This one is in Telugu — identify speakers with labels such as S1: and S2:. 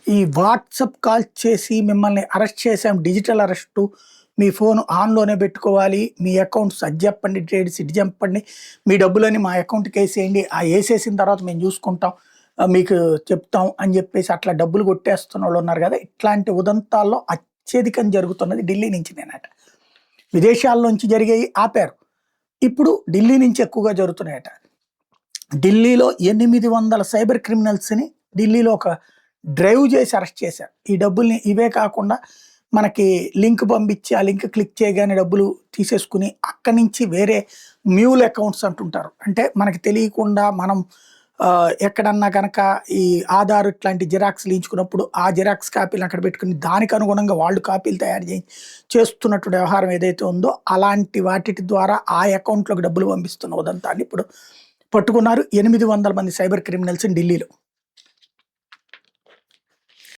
S1: ఈ వాట్సాప్ కాల్ చేసి మిమ్మల్ని అరెస్ట్ చేసాం, డిజిటల్ అరెస్టు, మీ ఫోన్ ఆన్‌లోనే పెట్టుకోవాలి, మీ అకౌంట్స్ అది చెప్పండి, డీటెయిల్స్ ఇటు చెప్పండి, మీ డబ్బులని మా అకౌంట్‌కి ఏసేయండి, ఏసేసిన తర్వాత మేము చూసుకుంటాం, మీకు చెప్తాం అని చెప్పేసి అట్లా డబ్బులు కొట్టేస్తున్నోళ్ళు ఉన్నారు కదా! ఇట్లాంటి ఉదంతాల్లో అత్యధికం జరుగుతున్నది ఢిల్లీ నుంచినేనట. విదేశాల్లోంచి జరిగేయి ఆపారు. ఇప్పుడు ఢిల్లీ నుంచి ఎక్కువగా జరుగుతున్నాయట. ఢిల్లీలో 800 సైబర్ క్రిమినల్స్‌ని ఢిల్లీలో ఒక డ్రైవ్ చేసి అరెస్ట్ చేశారు. ఈ డబ్బుల్ని ఇవే కాకుండా మనకి లింక్ పంపించి, ఆ లింక్ క్లిక్ చేయగానే డబ్బులు తీసేసుకొని, అక్కడి నుంచి వేరే మ్యూల్ అకౌంట్స్ అంటుంటారు. అంటే మనకి తెలియకుండా మనం ఎక్కడన్నా గనక ఈ ఆధార్ ఇట్లాంటి జిరాక్స్‌లు తీయించుకున్నప్పుడు, ఆ జిరాక్స్ కాపీలు అక్కడ పెట్టుకొని, దానికి అనుగుణంగా వాళ్ళు కాపీలు తయారు చేస్తున్నటువంటి వ్యవహారం ఏదైతే ఉందో, అలాంటి వాటిటి ద్వారా ఆ అకౌంట్‌లోకి డబ్బులు పంపిస్తున్న ఉదంతాన్ని ఇప్పుడు పట్టుకున్నారు. 800 మంది సైబర్ క్రిమినల్స్‌ని ఢిల్లీలో.